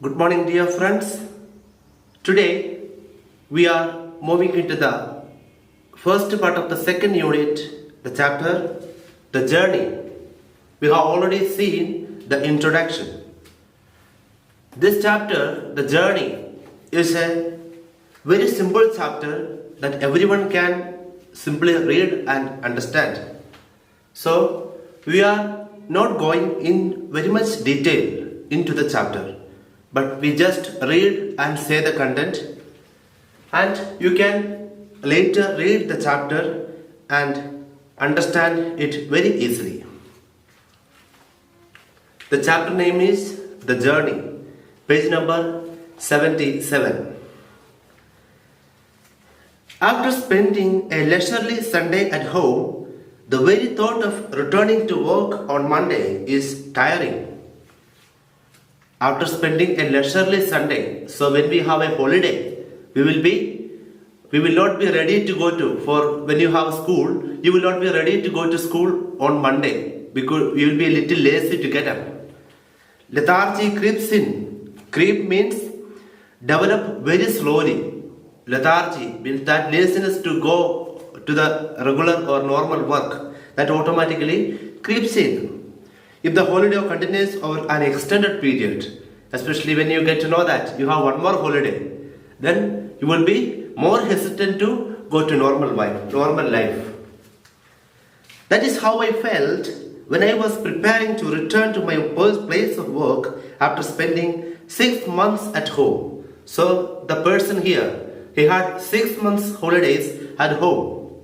Good morning, dear friends. Today we are moving into the first part of the second unit, the chapter, the journey. We have already seen the introduction. This chapter, the journey, is a very simple chapter that everyone can simply read and understand. So, we are not going in very much detail into the chapter, but we just read and say the content, and you can later read the chapter and understand it very easily. The chapter name is The Journey, page number 77. After spending a leisurely Sunday at home, the very thought of returning to work on Monday is tiring. After spending a leisurely Sunday, so when we have a holiday, we will not be ready to go to, for when you have school, you will not be ready to go to school on Monday because you will be a little lazy to get up. Lethargy creeps in. Creep means develop very slowly. Lethargy means that laziness to go to the regular or normal work that automatically creeps in. If the holiday continues over an extended period, especially when you get to know that you have one more holiday, then you will be more hesitant to go to normal life. That is how I felt when I was preparing to return to my first place of work after spending 6 months at home. So the person here, he had 6 months holidays at home.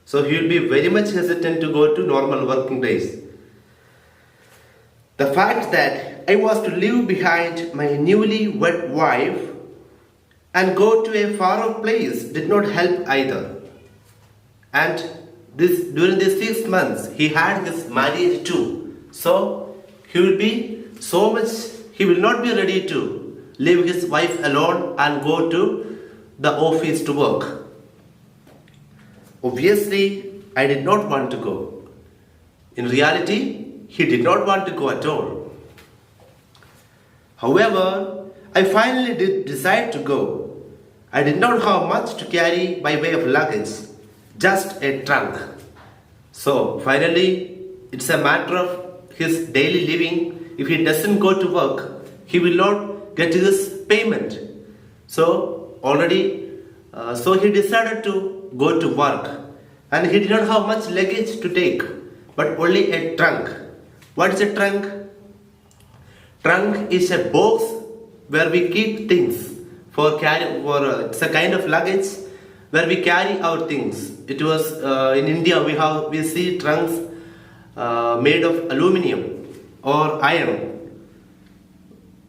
So he will be very much hesitant to go to normal working days. The fact that I was to leave behind my newly wed wife and go to a far-off place did not help either. And during these 6 months, he had his marriage too. So he will not be ready to leave his wife alone and go to the office to work. Obviously, I did not want to go. In reality, he did not want to go at all. However, I finally did decide to go. I did not have much to carry by way of luggage, just a trunk. So finally, it's a matter of his daily living. If he doesn't go to work, he will not get his payment. So he decided to go to work, and he did not have much luggage to take, but only a trunk. What is a trunk? Trunk is a box where we keep things it's a kind of luggage where we carry our things. It was in India we see trunks made of aluminium or iron.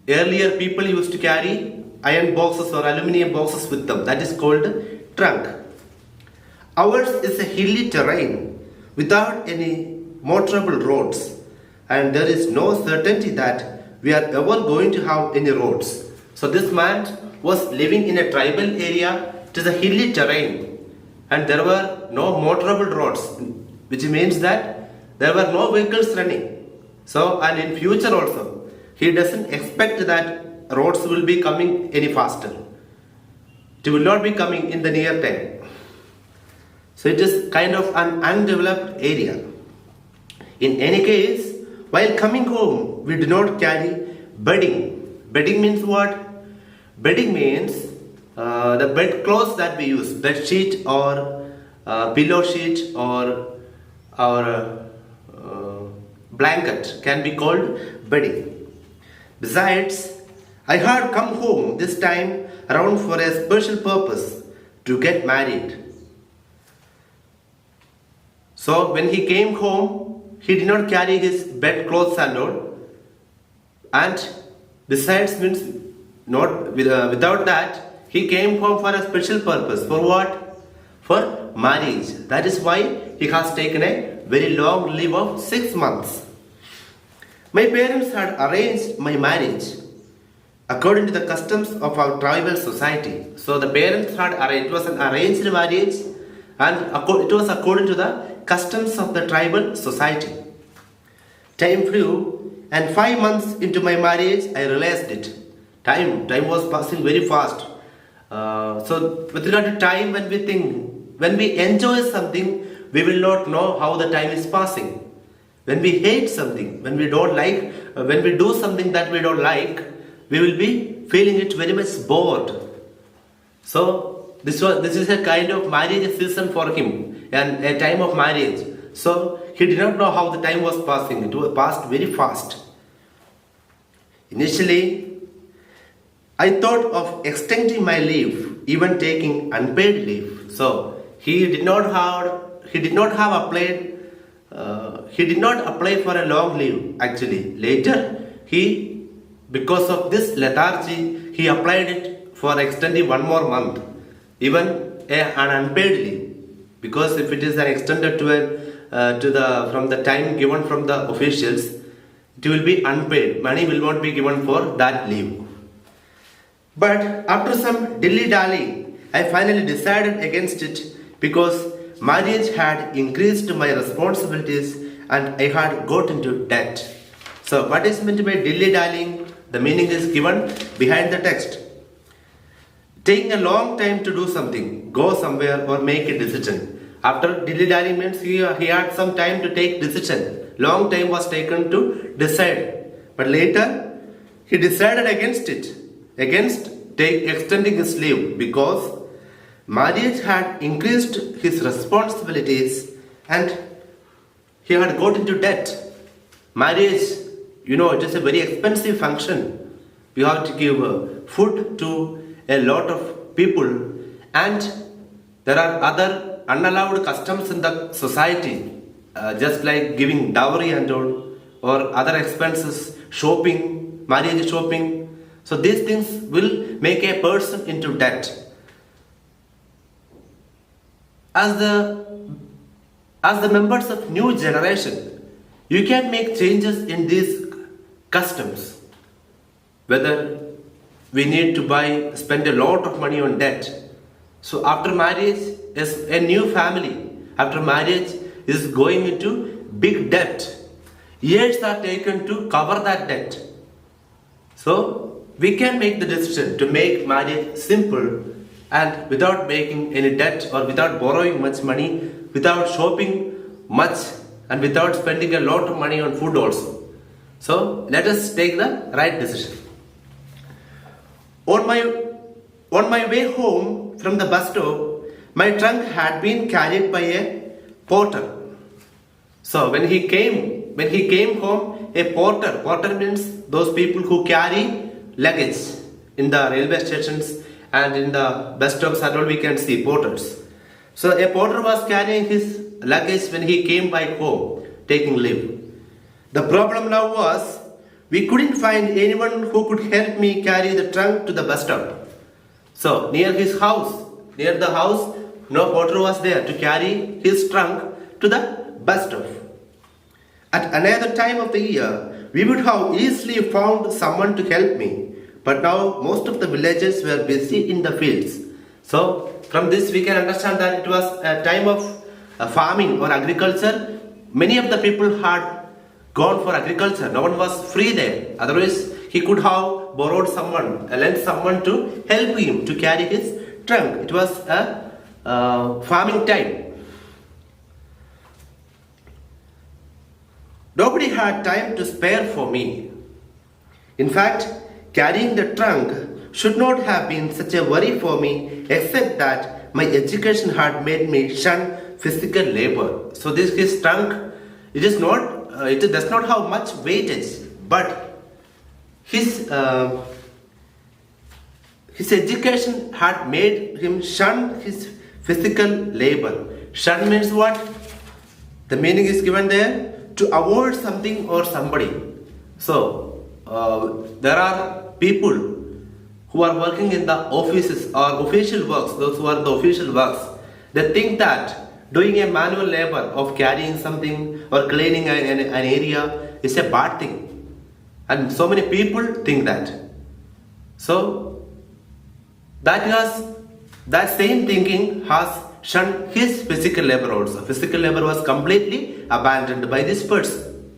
Earlier people used to carry iron boxes or aluminium boxes with them. That is called trunk. Ours is a hilly terrain without any motorable roads, and there is no certainty that we are ever going to have any roads. So this man was living in a tribal area. It is a hilly terrain, and there were no motorable roads, which means that there were no vehicles running. So, and in future also, he doesn't expect that roads will be coming any faster. It will not be coming in the near time. So it is kind of an undeveloped area. In any case, while coming home, we do not carry bedding. Bedding means what? Bedding means the bed clothes that we use, bed sheet or pillow sheet or our blanket can be called bedding. Besides, I had come home this time around for a special purpose, to get married. So when he came home, he did not carry his bed clothes and all. And besides means without that, he came home for a special purpose. For what? For marriage. That is why he has taken a very long leave of 6 months. My parents had arranged my marriage according to the customs of our tribal society. So the parents had arranged, it was an arranged marriage, and it was according to the customs of the tribal society. Time flew, and 5 months into my marriage, I realized it. Time was passing very fast. So with regard to time, when we enjoy something, we will not know how the time is passing. When we hate something, when we don't like, when we do something that we don't like, we will be feeling it very much bored. So this is a kind of marriage season for him and a time of marriage. So he did not know how the time was passing. It was passed very fast. Initially, I thought of extending my leave, even taking unpaid leave. So he did not apply for a long leave. Actually, later because of this lethargy, he applied it for extending one more month, even an unpaid leave. Because if it is an extended from the time given from the officials, it will be unpaid. Money will not be given for that leave. But after some dilly-dallying, I finally decided against it because marriage had increased my responsibilities and I had got into debt. So what is meant by dilly-dallying? The meaning is given behind the text. Taking a long time to do something, go somewhere or make a decision. After dilly-dallying means he had some time to take decision. Long time was taken to decide. But later he decided against it. Against extending his leave because marriage had increased his responsibilities and he had got into debt. Marriage, it is a very expensive function. You have to give food to a lot of people and there are other unallowed customs in the society, just like giving dowry and all, or other expenses, shopping, marriage shopping. So these things will make a person into debt. As the members of new generation, you can make changes in these customs. Whether we need to spend a lot of money on debt. So after marriage is a new family. After marriage is going into big debt. Years are taken to cover that debt. So we can make the decision to make marriage simple and without making any debt or without borrowing much money, without shopping much and without spending a lot of money on food also. So let us take the right decision. On my way home from the bus stop, my trunk had been carried by a porter. So when he came home, a porter means those people who carry luggage in the railway stations and in the bus stops and all we can see porters. So a porter was carrying his luggage when he came back home, taking leave. The problem now was we couldn't find anyone who could help me carry the trunk to the bus stop. So near the house, no porter was there to carry his trunk to the bus stop. At another time of the year, we would have easily found someone to help me. But now most of the villagers were busy in the fields. So from this we can understand that it was a time of farming or agriculture. Many of the people had gone for agriculture. No one was free there. Otherwise he could have lent someone to help him to carry his trunk. It was a farming time. Nobody had time to spare for me. In fact, carrying the trunk should not have been such a worry for me, except that my education had made me shun physical labor. So his trunk, it does not have much weightage, but his education had made him shun his physical labor. Shun means what? The meaning is given there, to avoid something or somebody. So there are people who are working in the offices or official works, those who are the official works, they think that doing a manual labor of carrying something or cleaning an area is a bad thing. And so many people think that. So that same thinking has shunned his physical labor also. Physical labor was completely abandoned by this person.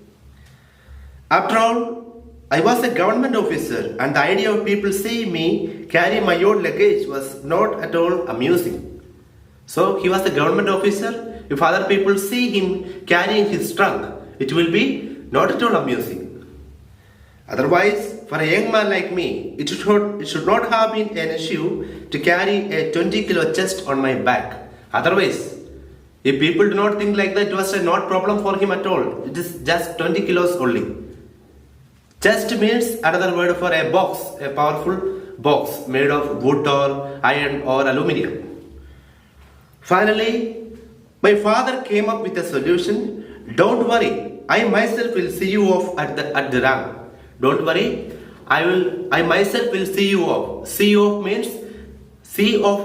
After all, I was a government officer, and the idea of people seeing me carry my own luggage was not at all amusing. So he was a government officer. If other people see him carrying his trunk, it will be not at all amusing. Otherwise, for a young man like me, it should not have been an issue to carry a 20-kilo chest on my back. Otherwise, if people do not think like that, it was a not problem for him at all. It is just 20 kilos only. Chest means another word for a box, a powerful box made of wood or iron or aluminium. Finally, my father came up with a solution. Don't worry, I myself will see you off at the ramp. Don't worry, I myself will see you off. See off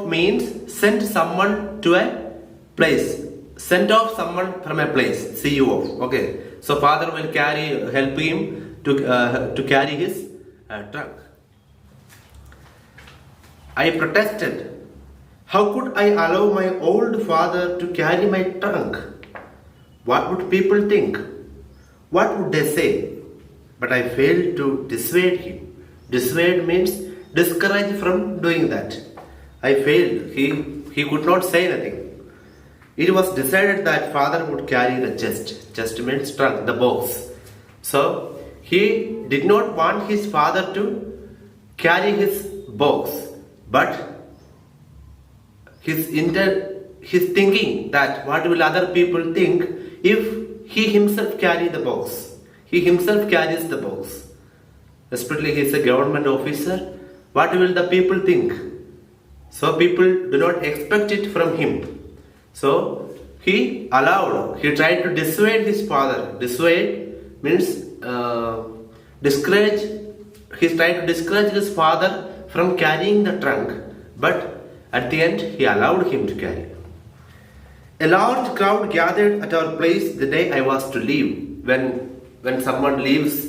means send someone to a place. Send off someone from a place. See you off. Okay. So father will help him to carry his trunk. I protested. How could I allow my old father to carry my trunk? What would people think? What would they say? But I failed to dissuade him. Dissuade means discourage from doing that. I failed. He could not say anything. It was decided that father would carry the chest. Chest means trunk, the box. So he did not want his father to carry his box, but his thinking that what will other people think if he himself carry the box. He himself carries the box. Especially he is a government officer. What will the people think? So people do not expect it from him. So he tried to dissuade his father. Dissuade means discourage. He tried to discourage his father from carrying the trunk, but at the end he allowed him to carry. A large crowd gathered at our place the day I was to leave. When someone leaves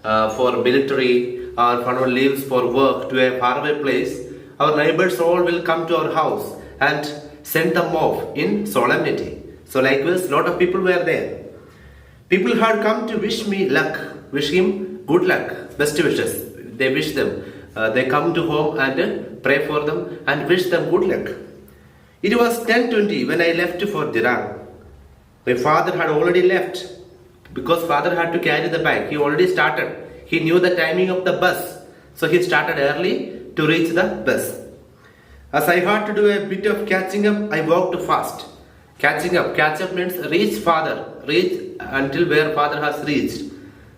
for military or someone leaves for work to a faraway place, our neighbors all will come to our house and send them off in solemnity. So likewise, lot of people were there. People had come to wish me luck, wish him good luck, best wishes. They wish them. They come to home and pray for them and wish them good luck. It was 10:20 when I left for Dirang. My father had already left because father had to carry the bag. He already started. He knew the timing of the bus. So he started early to reach the bus. As I had to do a bit of catching up, I walked fast. Catch up means reach until where father has reached.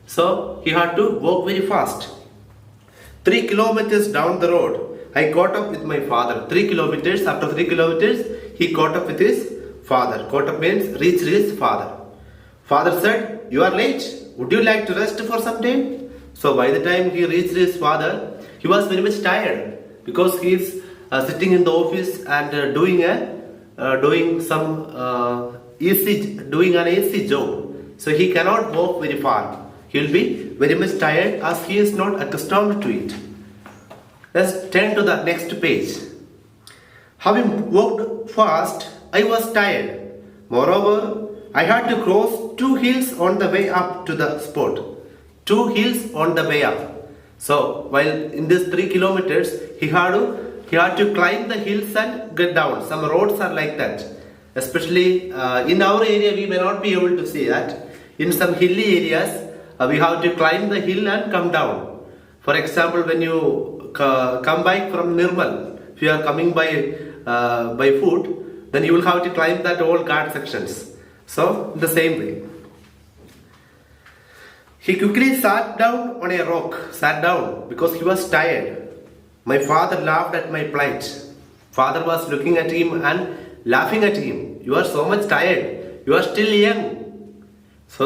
So he had to walk very fast. 3 kilometers down the road, I caught up with my father. 3 kilometers, after 3 kilometers, he caught up with his father. Caught up means reach his father. Father said, "You are late. Would you like to rest for some time?" So by the time he reached his father, he was very much tired because he is sitting in the office and doing an easy job. So he cannot walk very far. He will be very much tired as he is not accustomed to it. Let's turn to the next page. Having walked fast, I was tired. Moreover, I had to cross 2 hills on the way up to the spot. 2 hills on the way up. So while in this 3 kilometers, he had to climb the hills and get down. Some roads are like that. Especially in our area, we may not be able to see that. In some hilly areas, we have to climb the hill and come down. For example, when you come back from Nirmal, if you are coming by foot, then you will have to climb that old guard sections. So, the same way. He quickly sat down on a rock, because he was tired. My father laughed at my plight. Father was looking at him and laughing at him. You are so much tired. You are still young. So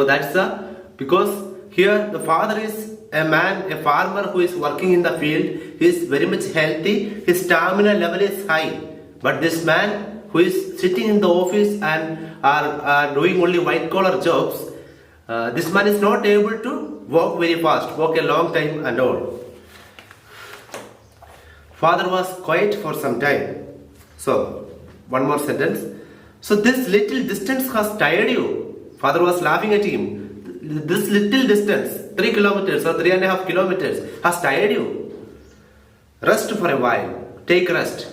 because here the father is a farmer who is working in the field. He is very much healthy. His stamina level is high. But this man who is sitting in the office and are doing only white collar jobs, this man is not able to walk very fast, walk a long time and all. Father was quiet for some time. So, one more sentence. So this little distance has tired you. Father was laughing at him. this little distance, 3 kilometers or 3.5 kilometers, has tired you. Rest for a while. Take rest.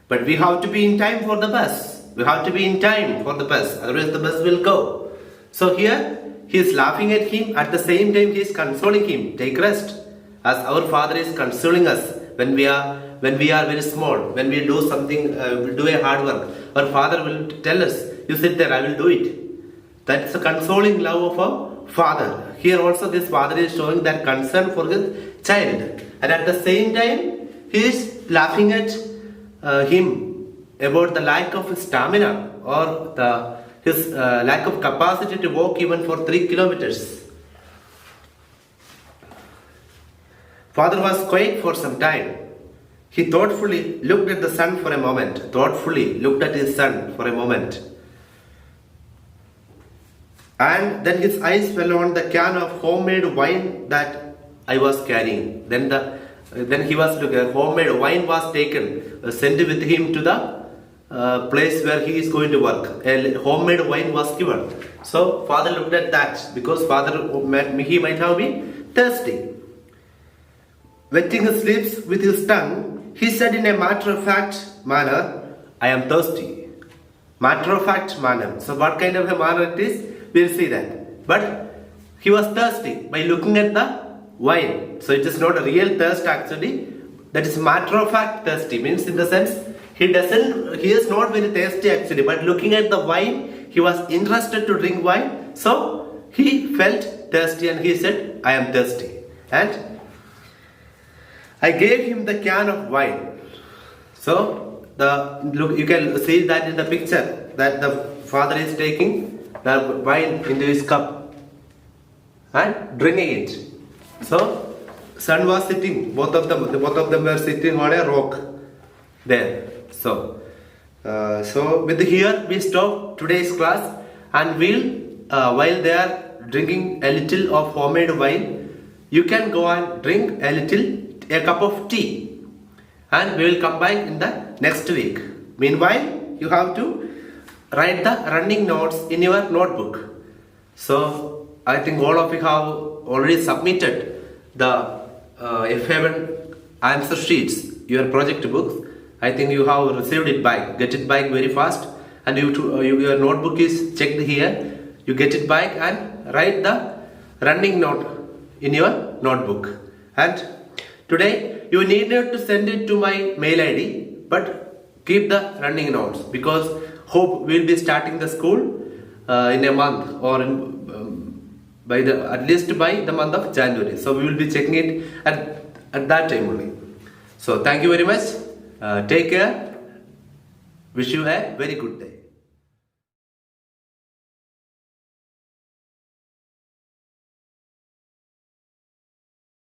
But we have to be in time for the bus. We have to be in time for the bus. Otherwise the bus will go. So here, he is laughing at him. At the same time, he is consoling him. Take rest. As our Father is consoling us when we are very small, when we do something, we do a hard work. Our Father will tell us, you sit there, I will do it. That's a consoling love of a father. Here also this father is showing that concern for his child. And at the same time, he is laughing at him about the lack of stamina or his lack of capacity to walk even for 3 kilometers. Father was quiet for some time. He thoughtfully looked at the sun for a moment. Thoughtfully looked at his son for a moment. And then his eyes fell on the can of homemade wine that I was carrying. Then he was looking. Homemade wine was taken, sent with him to the place where he is going to work. A homemade wine was given. So father looked at that because he might have been thirsty. Wetting his lips with his tongue, he said in a matter-of-fact manner, I am thirsty. Matter-of-fact manner. So what kind of a manner it is, we'll see that. But he was thirsty by looking at the wine. So it is not a real thirst actually. That is matter-of-fact thirsty. Means in the sense, he is not very thirsty actually. But looking at the wine, he was interested to drink wine. So he felt thirsty and he said, I am thirsty. And I gave him the can of wine. So you can see that in the picture that the father is taking the wine into his cup and drinking it. So son was sitting. Both of them were sitting on a rock there. So with here we stop today's class, and while they are drinking a little of homemade wine, you can go and drink a cup of tea, and we will come back in the next week. Meanwhile, you have to write the running notes in your notebook. So I think all of you have already submitted the F7 answer sheets, your project books. I think you have received it back. Get it back very fast, and your notebook is checked here. You get it back and write the running note in your notebook. And today, you need not to send it to my mail ID, but keep the running notes, because hope we will be starting the school in a month or at least by the month of January. So we will be checking it at that time only. So thank you very much. Take care. Wish you a very good day.